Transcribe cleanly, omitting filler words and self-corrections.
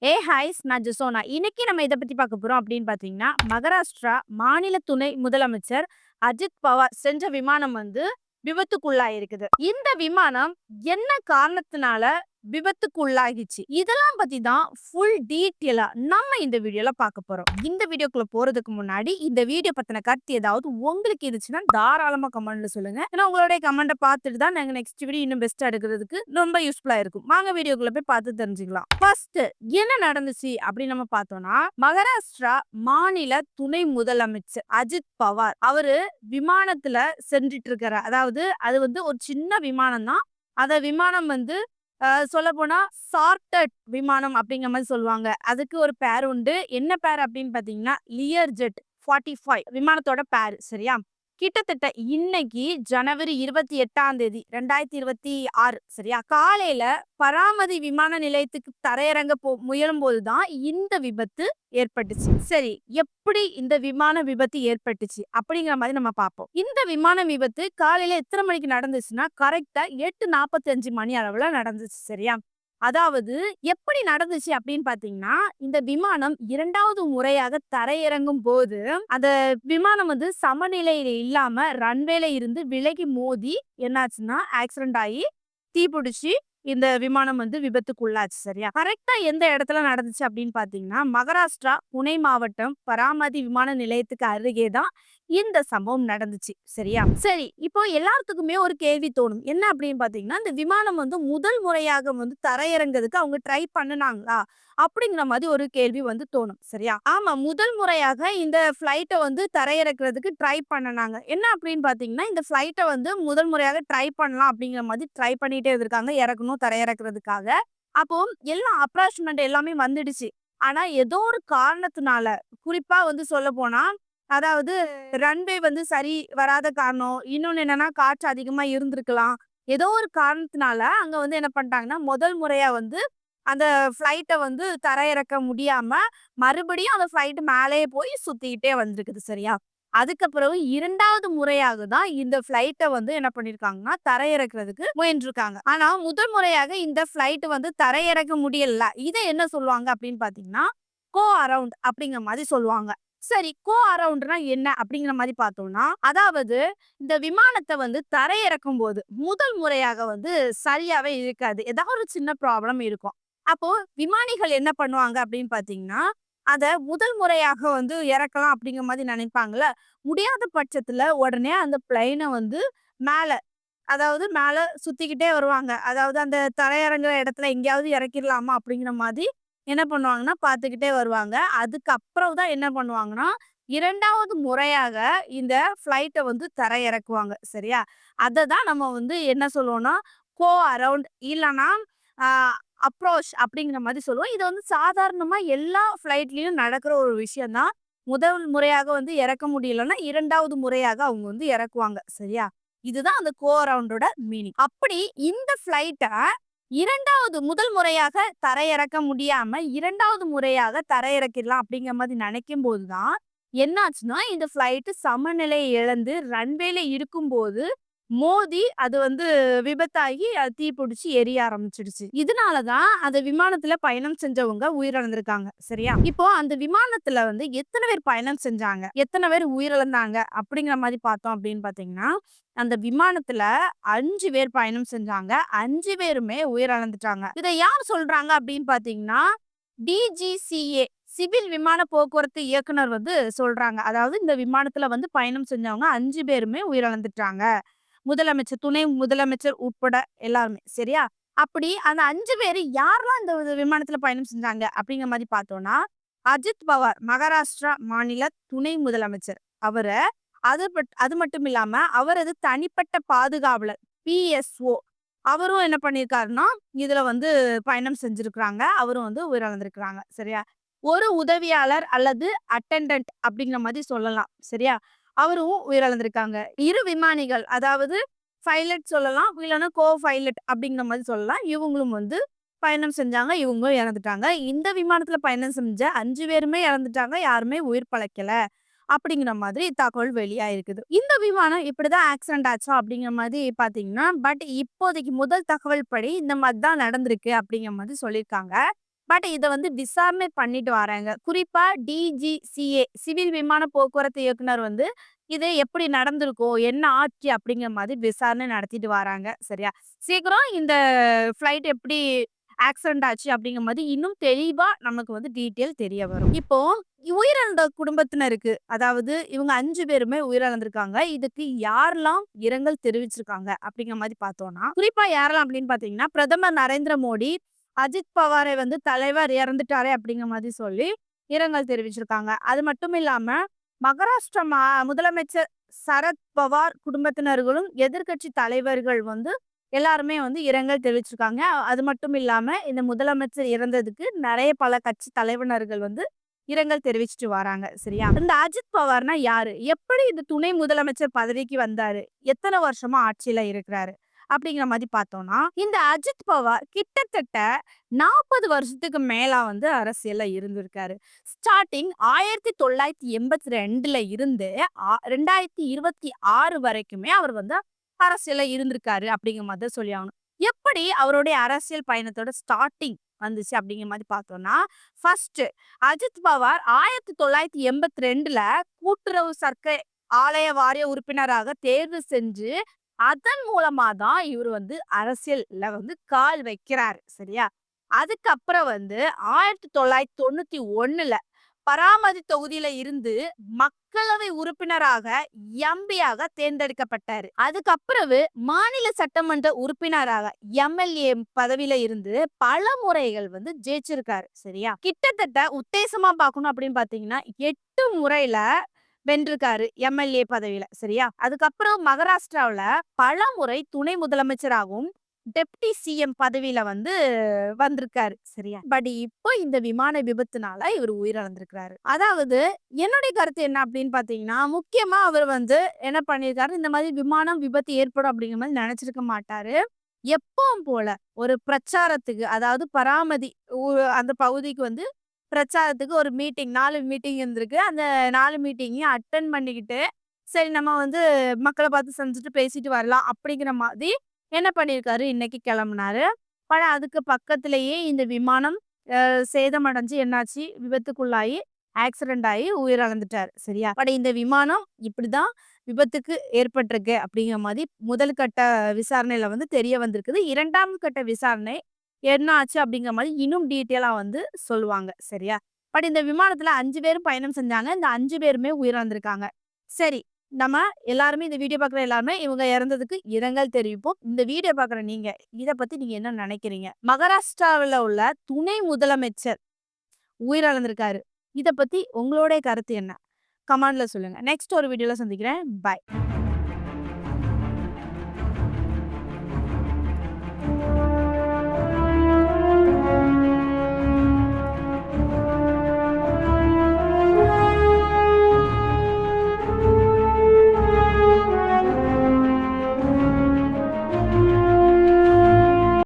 ஹாய்ஸ் நான் ஜெசோனா. இன்னைக்கு நம்ம இத பத்தி பார்க்க போறோம் அப்படின்னு பார்த்தீங்கன்னா, மகாராஷ்டிரா மாநில துணை முதலமைச்சர் அஜித் பவார் சென்ற விமானம் வந்து விபத்துக்குள்ளாயிருக்குது. இந்த விமானம் என்ன காரணத்தினால விபத்துக்குள்ளாகிச்சு? இதெல்லாம் பத்தி தான் ஃபுல் டீட்டெயிலா நம்ம இந்த வீடியோல பார்க்க போறோம். இந்த வீடியோக்குள்ள போறதுக்கு முன்னாடி இந்த வீடியோ பத்தின கருத்து ஏதாவது உங்களுக்கு இருந்துச்சுன்னா தாராளமா கமெண்ட்ல சொல்லுங்க. ஏன்னா உங்களுடைய கமெண்ட்ட பார்த்துட்டு தான் நாங்க நெக்ஸ்ட் வீடியோ இன்னும் பெஸ்ட்டா எடுக்கிறதுக்கு ரொம்ப யூஸ்ஃபுல்லா இருக்கும். வாங்க வீடியோக்குள்ள போய் பார்த்து தெரிஞ்சுக்கலாம். ஃபர்ஸ்ட் என்ன நடந்துச்சு அப்படின்னு நம்ம பார்த்தோம்னா, மகாராஷ்டிரா மாநில துணை முதலமைச்சர் அஜித் பவார் அவரு விமானத்துல சென்றுட்டு இருக்காரு. அதாவது அது வந்து ஒரு சின்ன விமானம் தான். அந்த விமானம் வந்து சொல்லப்போனா சார்ட்டர்ட் விமானம் அப்படிங்கிற மாதிரி சொல்லுவாங்க. அதுக்கு ஒரு பேர் உண்டு. என்ன பேர் அப்படின்னு பார்த்தீங்கன்னா, லியர் ஜெட் 45 விமானத்தோட பேரு. சரியா? கிட்டத்தட்ட இன்னைக்கு ஜனவரி 28ஆம் தேதி 2026 சரியா? காலையில பராமதி விமான நிலையத்துக்கு தரையிறங்க முயலும்போது தான் இந்த விபத்து ஏற்பட்டுச்சு. சரி, எப்படி இந்த விமான விபத்து ஏற்பட்டுச்சு அப்படிங்கிற மாதிரி நம்ம பார்ப்போம். இந்த விமான விபத்து காலையில எத்தனை மணிக்கு நடந்துச்சுன்னா, கரெக்ட்டா 8:45 மணி அளவுல நடந்துச்சு. சரியா? அதாவது எப்படி நடந்துச்சு அப்படின்னு பார்த்தீங்கன்னா, இந்த விமானம் 2வது முறையாக தரையிறங்கும் போது, அந்த விமானம் வந்து சமநிலையில இல்லாம ரன்வேல இருந்து விலகி மோதி என்னாச்சுன்னா, ஆக்சிடென்ட் ஆயி தீப்பிடிச்சு இந்த விமானம் வந்து விபத்துக்குள்ளாச்சு. சரியா? கரெக்ட்டா எந்த இடத்துல நடந்துச்சு அப்படின்னு பார்த்தீங்கன்னா, மகாராஷ்டிரா புனே மாவட்டம் பராமதி விமான நிலையத்துக்கு அருகே தான் இந்த சம்பவம் நடந்துச்சு. சரியா? சரி, இப்போ எல்லாத்துக்குமே ஒரு கேள்வி தோணும். என்ன அப்படின்னு பார்த்தீங்கன்னா, இந்த விமானம் வந்து முதல் முறையாக வந்து தரையிறங்குறதுக்கு அவங்க ட்ரை பண்ணுனாங்களா? அப்படிங்கிற மாதிரி ஒரு கேள்வி வந்து தோணும். சரியா? ஆமா, முதல் முறையாக இந்த ஃப்ளைட்ட வந்து தரையிறக்குறதுக்கு ட்ரை பண்ணுனாங்க. என்ன அப்படின்னு பார்த்தீங்கன்னா, இந்த ஃப்ளைட்ட வந்து முதல் முறையாக ட்ரை பண்ணலாம் அப்படிங்கிற மாதிரி ட்ரை பண்ணிட்டே இருந்திருக்காங்க. இறக்கணும், தரையிறக்குறதுக்காக. அப்போ எல்லாம் அப்ராச்மென்ட் எல்லாமே வந்துடுச்சு. ஆனா ஏதோ ஒரு காரணத்தினால, குறிப்பா வந்து சொல்லப்போனா, அதாவது ரன்வே வந்து சரி வராத காரணம். இன்னொன்னு என்னன்னா, காற்று அதிகமா இருந்திருக்கலாம். ஏதோ ஒரு காரணத்தினால அங்க வந்து என்ன பண்ணிட்டாங்கன்னா, முதல் முறையா வந்து அந்த ஃப்ளைட்ட வந்து தரையிறக்க முடியாம, மறுபடியும் அந்த ஃப்ளைட் மேலேயே போய் சுத்திக்கிட்டே வந்திருக்குது. சரியா? அதுக்கு பிறகு 2வது முறையாக தான் இந்த ஃப்ளைட்ட வந்து என்ன பண்ணியிருக்காங்கன்னா, தரையிறக்குறதுக்கு முயன்றுருக்காங்க. ஆனா முதல் முறையாக இந்த ஃப்ளைட் வந்து தரையிறக்க முடியல. இத என்ன சொல்லுவாங்க அப்படின்னு பார்த்தீங்கன்னா, கோ அரவுண்ட் அப்படிங்கிற மாரி சொல்லுவாங்க. சரி, கோ அரவுண்ட்னா என்ன அப்படிங்கிற மாரி பார்த்தோம்னா, அதாவது இந்த விமானத்த வந்து தரையிறக்கும்போது முதல் முறையாக வந்து சரியாவே இருக்காது. ஏதாவது ஒரு சின்ன ப்ராப்ளம் இருக்கும். அப்போ விமானிகள் என்ன பண்ணுவாங்க அப்படின்னு பார்த்தீங்கன்னா, அத முதல் முறையாக வந்து இறக்கலாம் அப்படிங்கிற மாரி நினைப்பாங்கல்ல. முடியாத பட்சத்துல உடனே அந்த பிளேன வந்து மேல, அதாவது மேல சுத்திக்கிட்டே வருவாங்க. அதாவது அந்த தரையிறங்குற இடத்துல எங்கேயாவது இறக்கிடலாமா அப்படிங்கிற மாதிரி என்ன பண்ணுவாங்கன்னா, பார்த்துக்கிட்டே வருவாங்க. அதுக்கப்புறம் தான் என்ன பண்ணுவாங்கன்னா, 2வது முறையாக இந்த ஃப்ளைட்ட வந்து தரையிறக்குவாங்க. சரியா? அத தான் நம்ம வந்து என்ன சொல்லுவோம்னா, கோ அரவுண்ட் இல்லன்னா அ அப்ரோச் அப்படிங்கிற மாரி சொல்லுவோம். இது வந்து சாதாரணமா எல்லா ஃப்ளைட்லயும் நடக்கிற ஒரு விஷயம் தான். முதல் முறையாக வந்து இறக்க முடியலன்னா, 2வது முறையாக அவங்க வந்து இறக்குவாங்க. சரியா? இதுதான் அந்த கோ அரவுண்டோட மீனிங். அப்படி இந்த ஃப்ளைட்ட 2வது முதல் முறையாக தரையிறக்க முடியாம 2வது முறையாக தரையிறக்கிடலாம் அப்படிங்கிற மாரி நினைக்கும்போது தான், என்னாச்சுன்னா இந்த ஃப்ளைட் சமநிலை இழந்து ரன்வேல இருக்கும்போது மோதி அது வந்து விபத்தாகி அது தீப்பிடிச்சு எரிய ஆரம்பிச்சிடுச்சு. இதனால தான் அந்த விமானத்துல பயணம் செஞ்சவங்க உயிரிழந்திருக்காங்க. சரியா? இப்போ அந்த விமானத்துல வந்து எத்தன பேர் பயணம் செஞ்சாங்க? எத்தன பேர் உயிரிழந்தாங்க? அப்படிங்கிற மாரி பார்த்தோம் அப்படின்னு பார்த்தீங்கன்னா, அந்த விமானத்துல 5 பேர் பயணம் செஞ்சாங்க. 5 பேருமே உயிரிழந்துட்டாங்க. இத யார் சொல்றாங்க அப்படின்னு பார்த்தீங்கன்னா, டிஜிசிஏ சிவில் விமான போக்குவரத்து இயக்குனர் வந்து சொல்றாங்க. அதாவது இந்த விமானத்துல வந்து பயணம் செஞ்சவங்க 5 பேருமே உயிரிழந்துட்டாங்க. முதலமைச்சர், துணை முதலமைச்சர் உட்பட எல்லாருமே. சரியா? அப்படி அந்த 5 பேரு யாரெல்லாம் இந்த விமானத்துல பயணம் செஞ்சாங்க அப்படிங்கிற மாரி பார்த்தோம்னா, அஜித் பவார் மகாராஷ்டிரா மாநில துணை முதலமைச்சர். அவர அது மட்டும் இல்லாம அவரது தனிப்பட்ட பாதுகாவலர் பிஎஸ்ஓ அவரும் என்ன பண்ணியிருக்காருன்னா, இதுல வந்து பயணம் செஞ்சிருக்கிறாங்க. அவரும் வந்து உயிரிழந்திருக்கிறாங்க. சரியா? ஒரு உதவியாளர் அல்லது அட்டெண்டன்ட் அப்படிங்கிற மாரி சொல்லலாம். சரியா? அவரும் உயிரிழந்திருக்காங்க. 2 விமானிகள் அதாவது பைலட் சொல்லலாம். இல்லன்னா பைலட் அப்படிங்கிற மாரி சொல்லலாம். இவங்களும் வந்து பயணம் செஞ்சாங்க. இவங்களும் இறந்துட்டாங்க. இந்த விமானத்துல பயணம் செஞ்ச 5 பேருமே இறந்துட்டாங்க. யாருமே உயிர் பிழைக்கல. அப்படிங்கிற மாதிரி தகவல் வெளியாயிருக்குது. இந்த விமானம் இப்படிதான் ஆக்சிடென்ட் ஆச்சா அப்படிங்கிற மாதிரி பார்த்தீங்கன்னா, பட் இப்போதைக்கு முதல் தகவல் படி இந்த மாதிரி தான் நடந்திருக்கு அப்படிங்கிற மாதிரி சொல்லியிருக்காங்க. பட் இத வந்து விசாரணை பண்ணிட்டு வராங்க. குறிப்பா டிஜிசிஏ சிவில் விமான போக்குவரத்து இயக்குனர் வந்து இது எப்படி நடந்திருக்கும்? என்ன ஆச்சு? அப்படிங்கிற மாதிரி விசாரணை நடத்திட்டு வராங்க. சரியா? சீக்கிரம் இந்த ஃப்ளைட் எப்படி ஆக்சிடென்ட் ஆச்சு அப்படிங்கிற மாதிரி இன்னும் தெளிவா நமக்கு வந்து டீட்டெயில் தெரிய வரும். இப்போ உயிரிழந்த குடும்பத்தினருக்கு, அதாவது இவங்க 5 பேருமே உயிரிழந்திருக்காங்க. இதுக்கு யாரெல்லாம் இரங்கல் தெரிவிச்சிருக்காங்க அப்படிங்கிற மாதிரி பார்த்தோம்னா, குறிப்பா யாரெல்லாம் அப்படின்னு பார்த்தீங்கன்னா, பிரதமர் நரேந்திர மோடி, அஜித் பவாரை வந்து தலைவர் இறந்துட்டாரே அப்படிங்கிற மாதிரி சொல்லி இரங்கல் தெரிவிச்சிருக்காங்க. அது மட்டும் இல்லாம மகாராஷ்டிரா முதலமைச்சர் சரத் பவார் குடும்பத்தினர்களும், எதிர்க்கட்சி தலைவர்கள் வந்து எல்லாருமே வந்து இரங்கல் தெரிவிச்சிருக்காங்க. அது மட்டும் இல்லாம இந்த முதலமைச்சர் இறந்ததுக்கு நெறைய பல கட்சி தலைவர்கள் வந்து இரங்கல் தெரிவிச்சுட்டு வராங்க. சரியா? இந்த அஜித் பவார்னா யாரு? எப்படி இந்த துணை முதலமைச்சர் பதவிக்கு வந்தாரு? எத்தன வருஷமா ஆட்சியில இருக்கிறாரு? அப்படிங்கிற மாதிரி பார்த்தோம்னா, இந்த அஜித் பவார் கிட்டத்தட்ட 40 வருஷத்துக்கு மேலா வந்து அரசியல்ல இருந்திருக்காரு. ஸ்டார்ட்டிங் 1982ல இருந்து 2026 வரைக்குமே அவர் வந்து அரசியல்ல இருந்திருக்காரு அப்படிங்கிற மாதிரி தான் சொல்லி ஆகணும். எப்படி அவருடைய அரசியல் பயணத்தோட ஸ்டார்ட்டிங் வந்துச்சு அப்படிங்கிற மாதிரி பார்த்தோம்னா, ஃபர்ஸ்ட் அஜித் பவார் 1982ல கூட்டுறவு சர்க்கரை ஆலய வாரிய உறுப்பினராக தேர்வு செஞ்சு அதன் மூலமா தான் இவரு வந்து அரசியல்ல வந்து கால் வைக்கிறாரு. சரியா? அதுக்கப்புறம் வந்து 1991ல பராமதி தொகுதியில இருந்து மக்களவை உறுப்பினராக எம்பியாக தேர்ந்தெடுக்கப்பட்டாரு. அதுக்கப்புறவு மாநில சட்டமன்ற உறுப்பினராக எம்எல்ஏ பதவியில இருந்து பல முறைகள் வந்து ஜெயிச்சிருக்காரு. சரியா? கிட்டத்தட்ட உத்தேசமா பார்க்கணும் அப்படின்னு பாத்தீங்கன்னா 8 முறையில வென்றிருக்காரு எம்எல்ஏ பதவியில. சரியா? அதுக்கப்புறம் மகாராஷ்டிராவுல பல முறை துணை முதலமைச்சராகவும் டெப்டி சிஎம் பதவியில வந்து வந்திருக்காரு. சரியா? பட் இப்போ இந்த விமான விபத்துனால இவர் உயிரிழந்திருக்கிறாரு. அதாவது என்னுடைய கருத்து என்ன அப்படின்னு பாத்தீங்கன்னா, முக்கியமா அவர் வந்து என்ன பண்ணியிருக்காரு, இந்த மாதிரி விமானம் விபத்து ஏற்படும் அப்படிங்கிற மாதிரி நினைச்சிருக்க மாட்டாரு. எப்பவும் போல ஒரு பிரச்சாரத்துக்கு, அதாவது பராமதி அந்த பகுதிக்கு வந்து பிரச்சாரத்துக்கு ஒரு மீட்டிங் 4 மீட்டிங் இருந்திருக்கு. அந்த 4 மீட்டிங்கையும் அட்டெண்ட் பண்ணிக்கிட்டு, சரி நம்ம வந்து மக்கள பார்த்து சந்திச்சுட்டு பேசிட்டு வரலாம் அப்படிங்கிற மாதிரி என்ன பண்ணியிருக்காரு, இன்னைக்கு கிளம்புனாரு. ஆனா அதுக்கு பக்கத்திலேயே இந்த விமானம் சேதமடைஞ்சு என்னாச்சு, விபத்துக்குள்ளாகி ஆக்சிடென்ட் ஆகி உயிரிழந்துட்டாரு. சரியா? பட் இந்த விமானம் இப்படிதான் விபத்துக்கு ஏற்பட்டிருக்கு அப்படிங்கிற மாதிரி முதல் கட்ட விசாரணையில வந்து தெரிய வந்திருக்குது. 2ஆம் கட்ட விசாரணை என்ன ஆச்சு அப்படிங்கிற மாதிரி இன்னும் டீட்டெயிலா வந்து சொல்லுவாங்க. சரியா? பட் இந்த விமானத்துல 5 பேரும் பயணம் செஞ்சாங்க. இந்த 5 பேருமே உயிரிழந்திருக்காங்க. சரி. நம்ம எல்லாருமே இந்த வீடியோ பார்க்குற எல்லாருமே இவங்க இறந்ததுக்கு இரங்கல் தெரிவிப்போம். இந்த வீடியோ பார்க்குற நீங்க, இத பத்தி நீங்க என்ன நினைக்கிறீங்க? மகாராஷ்டிராவுல உள்ள துணை முதலமைச்சர் உயிரிழந்திருக்காரு. இத பத்தி உங்களுடைய கருத்து என்ன? கமெண்ட்ல சொல்லுங்க. நெக்ஸ்ட் ஒரு வீடியோல சந்திக்கிறேன். பாய்.